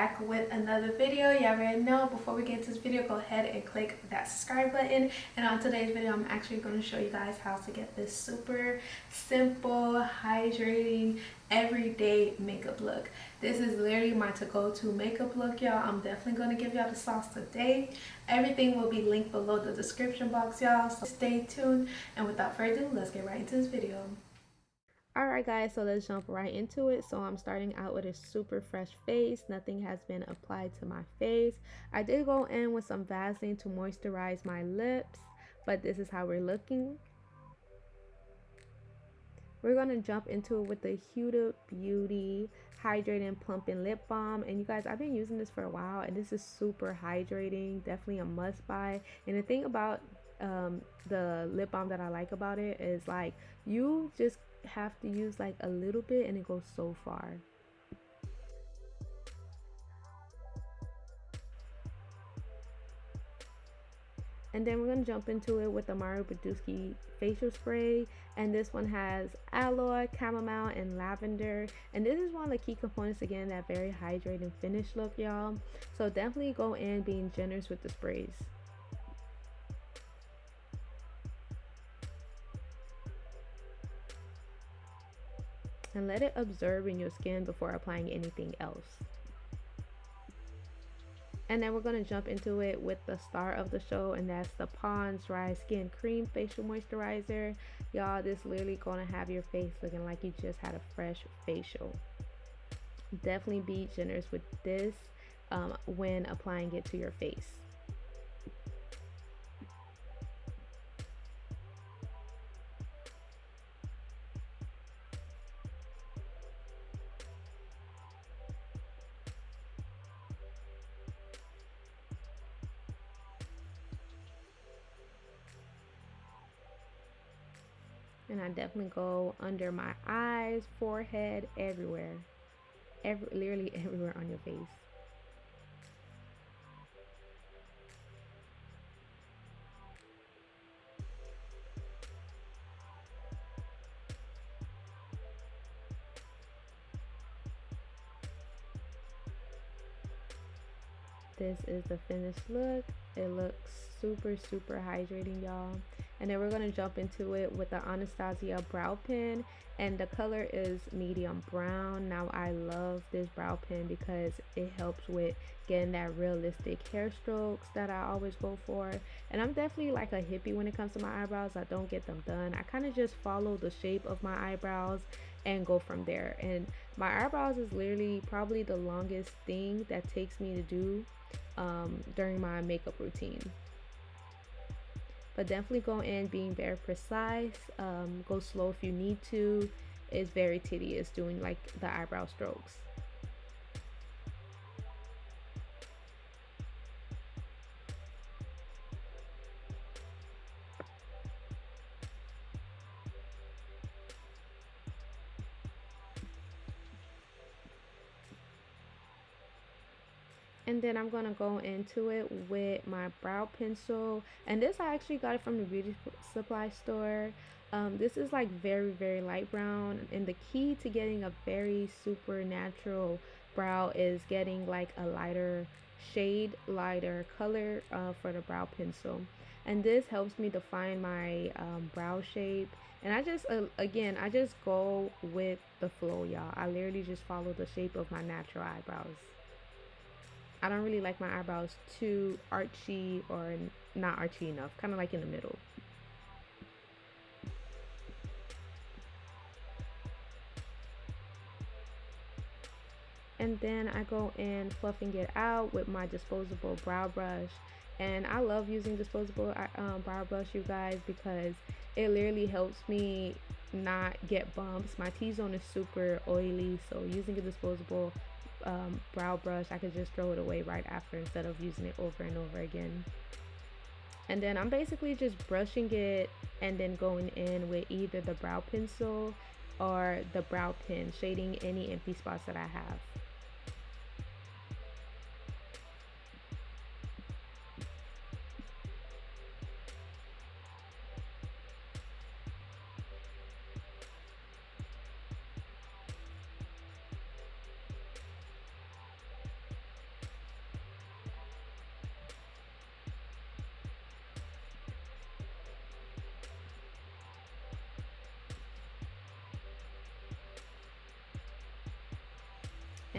back with another video. Y'all already know, before we get to this video, go ahead and click that subscribe button. And on today's video, I'm actually going to show you guys how to get this super simple, hydrating, everyday makeup look. This is literally my to-go-to makeup look, y'all. I'm definitely going to give y'all the sauce today. Everything will be linked below the description box, y'all, so stay tuned. And without further ado, let's get right into this video. Alright guys, so let's jump right into it. So I'm starting out with a super fresh face. Nothing has been applied to my face. I did go in with some Vaseline to moisturize my lips, but this is how we're looking. We're going to jump into it with the Huda Beauty Hydrating Plumping Lip Balm. And you guys, I've been using this for a while and this is super hydrating. Definitely a must buy. And the thing about the lip balm that I like about it is like you just have to use like a little bit and it goes so far. And then we're going to jump into it with the Badescu Facial Spray, and this one has aloe, chamomile, and lavender. And this is one of the key components, again, that very hydrating finish look, y'all. So definitely go in being generous with the sprays. And let it absorb in your skin before applying anything else. And then we're going to jump into it with the star of the show, and that's the Pond's Dry Skin Cream Facial Moisturizer. Y'all, this literally going to have your face looking like you just had a fresh facial. Definitely be generous with this when applying it to your face. And I definitely go under my eyes, forehead, everywhere. Literally everywhere on your face. This is the finished look. It looks super hydrating, y'all. And then we're going to jump into it with the Anastasia brow pen, and the color is medium brown. Now I love this brow pen because it helps with getting that realistic hair strokes that I always go for. And I'm definitely like a hippie when it comes to my eyebrows. I don't get them done. I kind of just follow the shape of my eyebrows and go from there. And my eyebrows is literally probably the longest thing that takes me to do during my makeup routine. But definitely go in being very precise. Go slow if you need to. It's very tedious doing like the eyebrow strokes. And then I'm going to go into it with my brow pencil, and this I actually got it from the beauty supply store. This is like very light brown, and the key to getting a very super natural brow is getting like a lighter shade, lighter color for the brow pencil. And this helps me define my brow shape. And I just again, I just go with the flow, y'all. I literally just follow the shape of my natural eyebrows. I don't really like my eyebrows too archy or not archy enough, kind of like in the middle. And then I go in fluffing it out with my disposable brow brush. And I love using disposable brow brush, you guys, because it literally helps me not get bumps. My T-zone is super oily, so using a disposable brow brush, I could just throw it away right after instead of using it over and over again. And then I'm basically just brushing it and then going in with either the brow pencil or the brow pen, shading any empty spots that I have.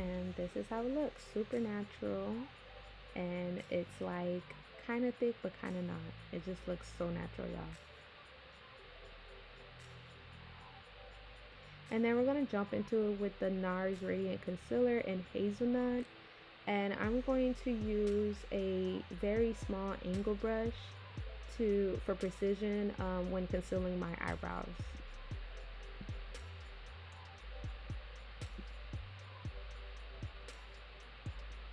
And this is how it looks. Super natural. And it's like kind of thick but kind of not. It just looks so natural, y'all. And then we're going to jump into it with the Nars Radiant Concealer in Hazelnut. And I'm going to use a very small angle brush for precision when concealing my eyebrows.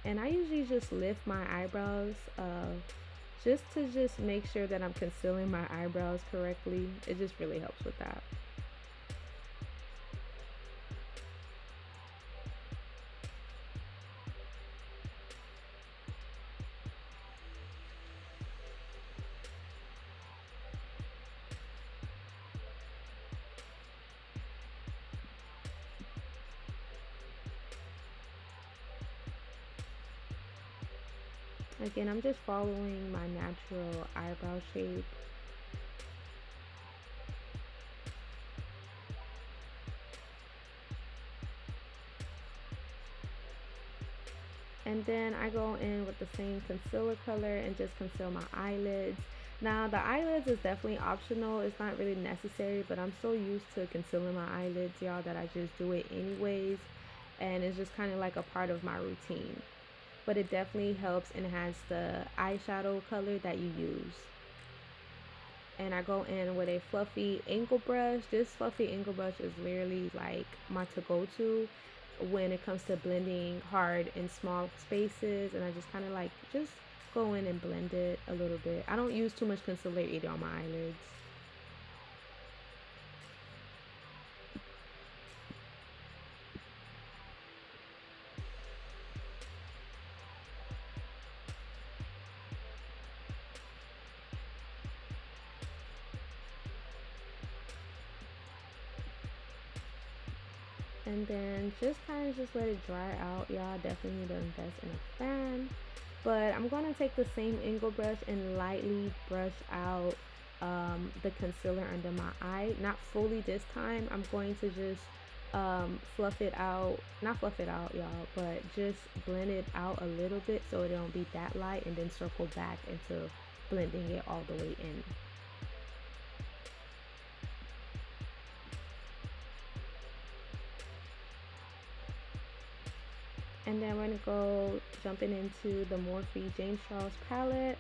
And I usually just lift my eyebrows just to make sure that I'm concealing my eyebrows correctly. It just really helps with that. Again, I'm just following my natural eyebrow shape. And then I go in with the same concealer color and just conceal my eyelids. Now the eyelids is definitely optional. It's not really necessary, but I'm so used to concealing my eyelids, y'all, that I just do it anyways. And it's just kind of like a part of my routine. But it definitely helps enhance the eyeshadow color that you use. And I go in with a fluffy angle brush. This fluffy angle brush is literally like my to-go-to when it comes to blending hard in small spaces. And I just kind of like just go in and blend it a little bit. I don't use too much concealer either on my eyelids. And then just kind of just let it dry out. Y'all definitely need to invest in a fan. But I'm going to take the same angle brush and lightly brush out the concealer under my eye. Not fully this time. I'm going to just fluff it out. Not fluff it out, y'all, but just blend it out a little bit so it don't be that light, and then circle back into blending it all the way in. And then we're going to go jumping into the Morphe James Charles palette.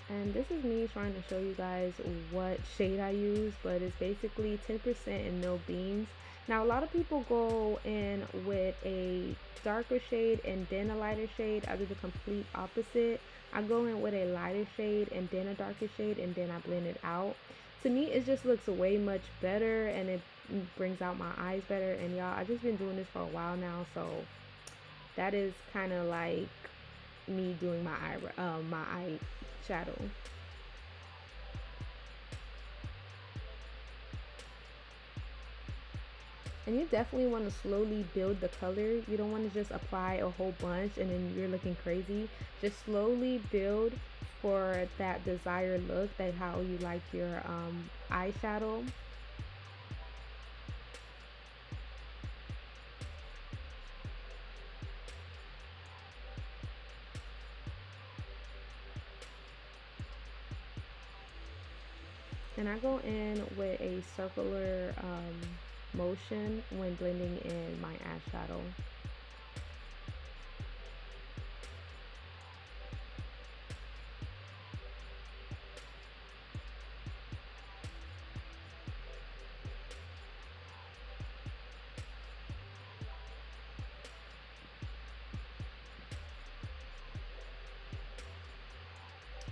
And this is me trying to show you guys what shade I use, but it's basically 10% and no beans. Now a lot of people go in with a darker shade and then a lighter shade. I do the complete opposite. I go in with a lighter shade and then a darker shade, and then I blend it out. To me, it just looks way much better, and it brings out my eyes better. And y'all, I've just been doing this for a while now, so that is kind of like me doing my eyeshadow. And you definitely want to slowly build the color. You don't want to just apply a whole bunch and then you're looking crazy. Just slowly build for that desired look, that how you like your eyeshadow. And I go in with a circular motion when blending in my eyeshadow.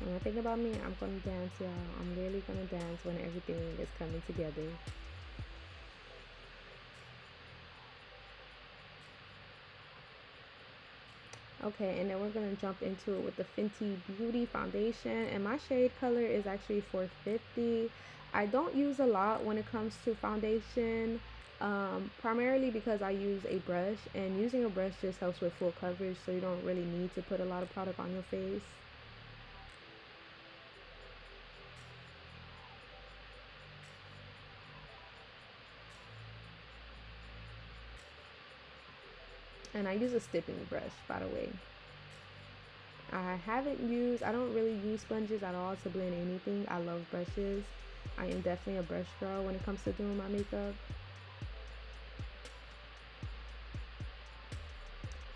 One thing about me, I'm gonna dance, y'all. I'm really gonna dance when everything is coming together. Okay, and then we're gonna jump into it with the Fenty Beauty foundation, and my shade color is actually 450. I don't use a lot when it comes to foundation, primarily because I use a brush, and using a brush just helps with full coverage, so you don't really need to put a lot of product on your face. And I use a stippling brush, by the way. I don't really use sponges at all to blend anything. I love brushes. I am definitely a brush girl when it comes to doing my makeup.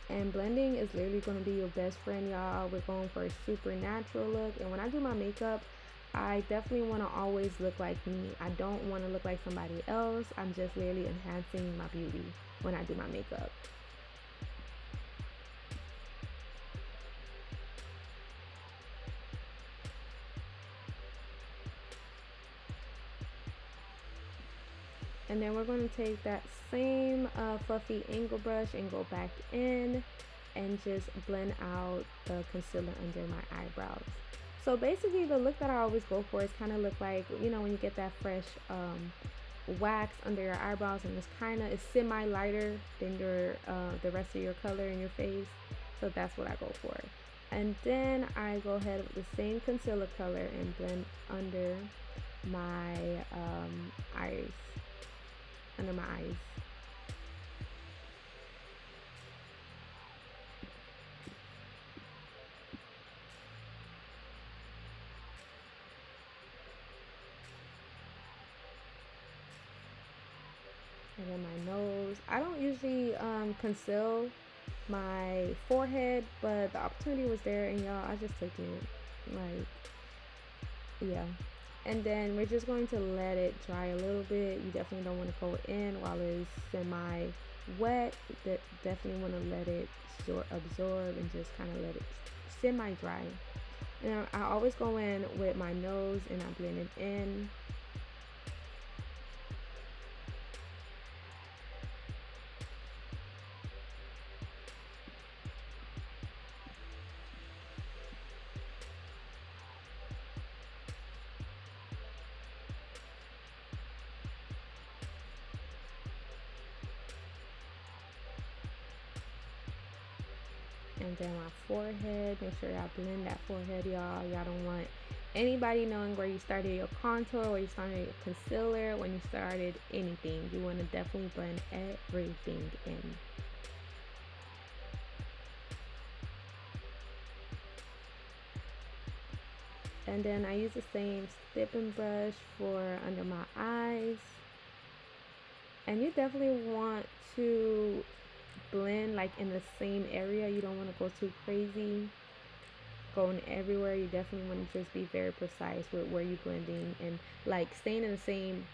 And blending is literally going to be your best friend, y'all. We're going for a super natural look. And when I do my makeup, I definitely want to always look like me. I don't want to look like somebody else. I'm just literally enhancing my beauty when I do my makeup. And then we're going to take that same fluffy angle brush and go back in and just blend out the concealer under my eyebrows. So basically the look that I always go for is kind of look like, you know, when you get that fresh wax under your eyebrows, and it's semi lighter than your the rest of your color in your face. So that's what I go for. And then I go ahead with the same concealer color and blend under my eyes. Under my eyes. And then my nose. I don't usually conceal my forehead, but the opportunity was there, and y'all, I just took it. Like, yeah. And then we're just going to let it dry a little bit. You definitely don't want to go in while it's semi wet. Definitely want to let it absorb and just kind of let it semi dry. And I always go in with my nose and I blend it in. And then my forehead, make sure y'all blend that forehead, y'all. Y'all don't want anybody knowing where you started your contour, where you started your concealer, when you started anything. You want to definitely blend everything in. And then I use the same stippling brush for under my eyes. And you definitely want to blend like in the same area. You don't want to go too crazy going everywhere. You definitely want to just be very precise with where you're blending and like staying in the same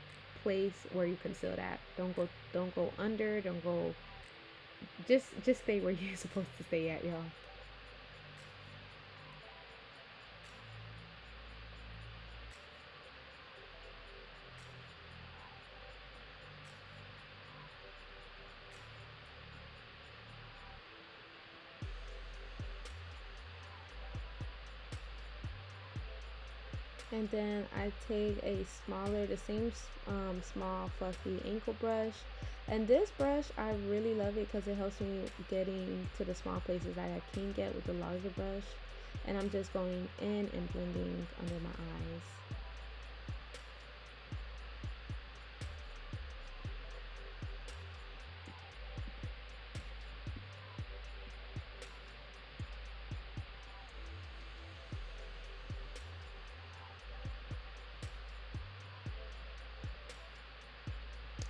place where you conceal that. Don't go under, don't go, just stay where you're supposed to stay at, y'all. And then I take the same small fluffy ankle brush. And this brush, I really love it because it helps me getting to the small places that I can't get with the larger brush. And I'm just going in and blending under my eyes.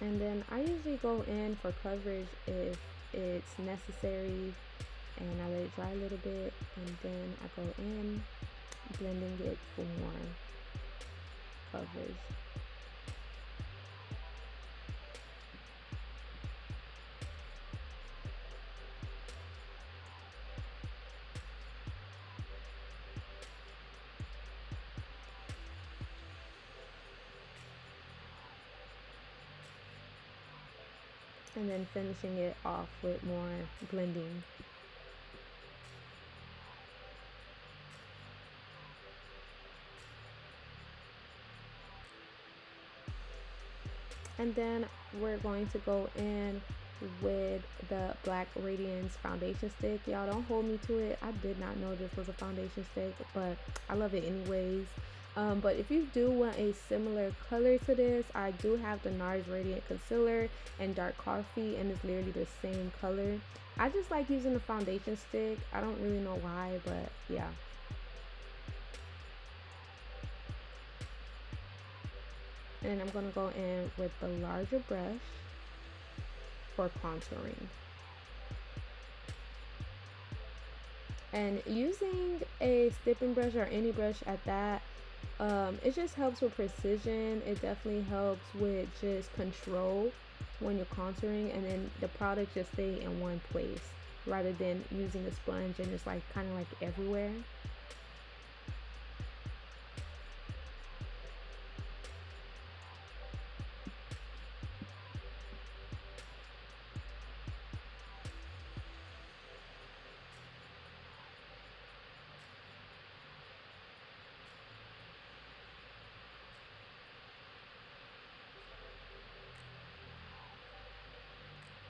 And then I usually go in for coverage if it's necessary, and I let it dry a little bit, and then I go in blending it for more coverage. And then finishing it off with more blending. And then we're going to go in with the black radiance foundation stick. Y'all, don't hold me to it. I did not know this was a foundation stick, but I love it anyways. But if you do want a similar color to this, I do have the Nars Radiant Concealer and Dark Coffee, and it's literally the same color. I just like using the foundation stick. I don't really know why, but yeah. And I'm going to go in with the larger brush for contouring. And using a stippling brush or any brush at that, it just helps with precision. It definitely helps with just control when you're contouring, and then the product just stay in one place rather than using a sponge and it's like kind of like everywhere.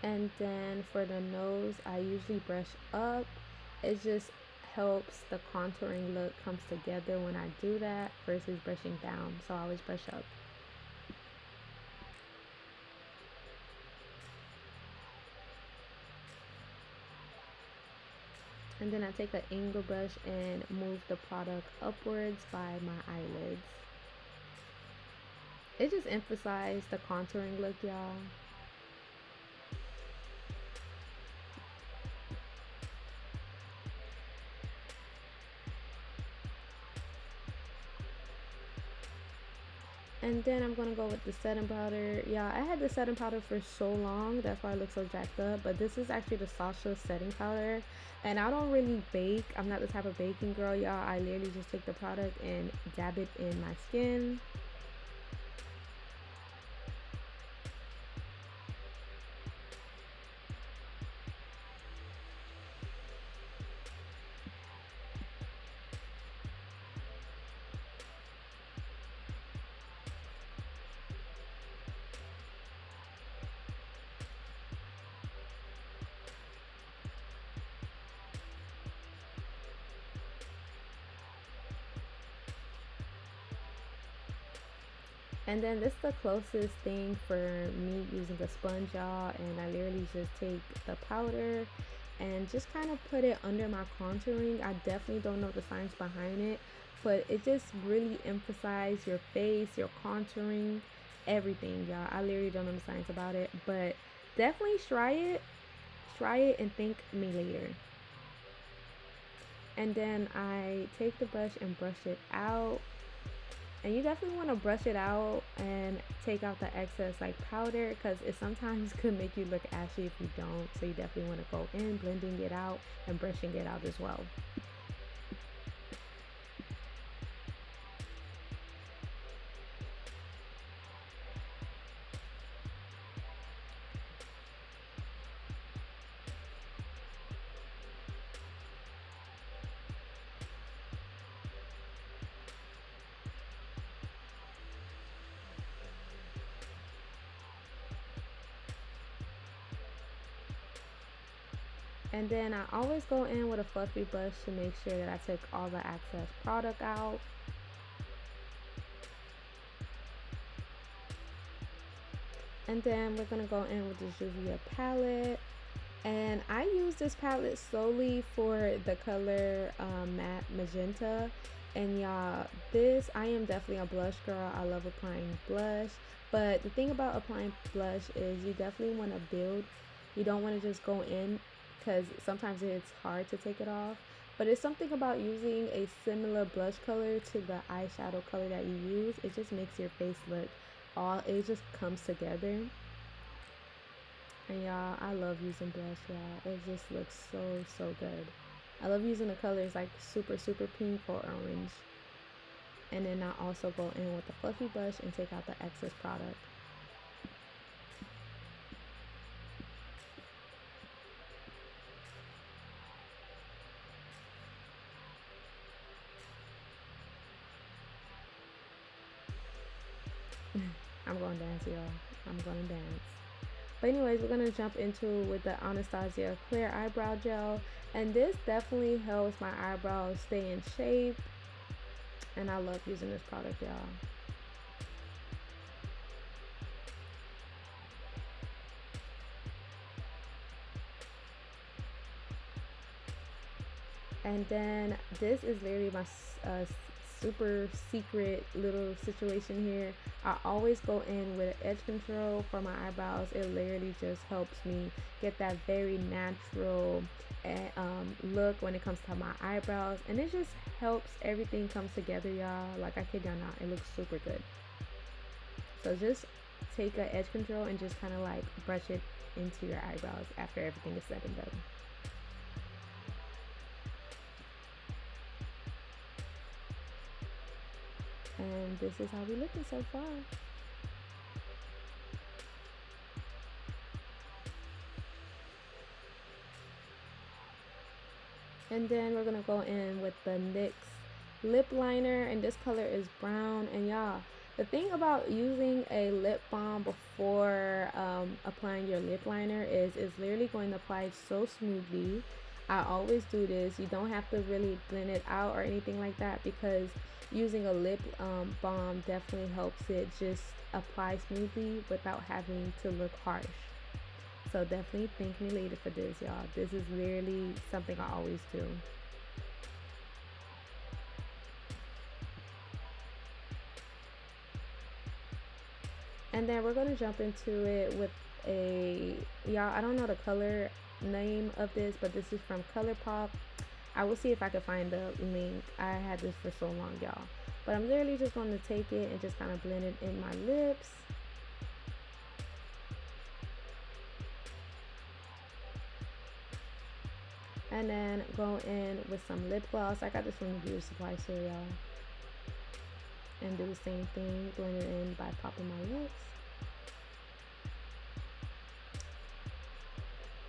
And then for the nose, I usually brush up. It just helps the contouring look comes together when I do that versus brushing down. So I always brush up. And then I take an angle brush and move the product upwards by my eyelids. It just emphasizes the contouring look, y'all. And then I'm gonna go with the setting powder. Yeah, I had the setting powder for so long, that's why I look so jacked up. But this is actually the Sacha setting powder. And I don't really bake. I'm not the type of baking girl, y'all. I literally just take the product and dab it in my skin. And then this is the closest thing for me using a sponge, y'all. And I literally just take the powder and just kind of put it under my contouring. I definitely don't know the science behind it, but it just really emphasizes your face, your contouring, everything, y'all. I literally don't know the science about it, but definitely try it and thank me later. And then I take the brush and brush it out. And you definitely want to brush it out and take out the excess like powder, because it sometimes could make you look ashy if you don't. So you definitely want to go in blending it out and brushing it out as well. And then I always go in with a fluffy brush to make sure that I took all the excess product out. And then we're gonna go in with the Juvia palette. And I use this palette solely for the color matte magenta. And y'all, this, I am definitely a blush girl. I love applying blush. But the thing about applying blush is you definitely want to build. You don't want to just go in, because sometimes it's hard to take it off. But it's something about using a similar blush color to the eyeshadow color that you use. It just makes your face look it just comes together. And y'all, I love using blush, y'all. It just looks so good. I love using the colors like super pink or orange. And then I also go in with the fluffy brush and take out the excess product. I'm gonna dance, y'all. I'm gonna dance. But anyways, we're gonna jump into with the Anastasia clear eyebrow gel, and this definitely helps my eyebrows stay in shape. And I love using this product, y'all. And then this is literally my super secret little situation here. I always go in with an edge control for my eyebrows. It literally just helps me get that very natural look when it comes to my eyebrows, and it just helps everything comes together, y'all. Like, I kid y'all not, it looks super good. So just take an edge control and just kind of like brush it into your eyebrows after everything is said and done. And this is how we looking so far. And then we're gonna go in with the NYX lip liner, and this color is brown. And y'all, the thing about using a lip balm before applying your lip liner is it's literally going to apply so smoothly. I always do this. You don't have to really blend it out or anything like that, because using a lip balm definitely helps it just apply smoothly without having to look harsh. So definitely thank me later for this, y'all. This is literally something I always do. And then we're gonna jump into it with y'all, I don't know the color name of this, but this is from ColourPop. I will see if I can find the link. I had this for so long, y'all. But I'm literally just going to take it and just kind of blend it in my lips. And then go in with some lip gloss. I got this from the beauty supply store, y'all. And do the same thing, blend it in by popping my lips.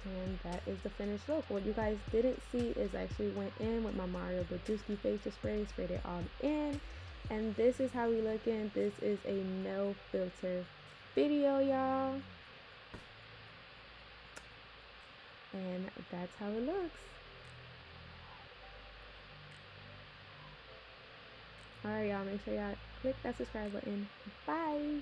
And that is the finished look. What you guys didn't see is I actually went in with my Badescu Facial spray, sprayed it all in. And this is how we looking. This is a no filter video, y'all. And that's how it looks. Alright, y'all, make sure y'all click that subscribe button. Bye.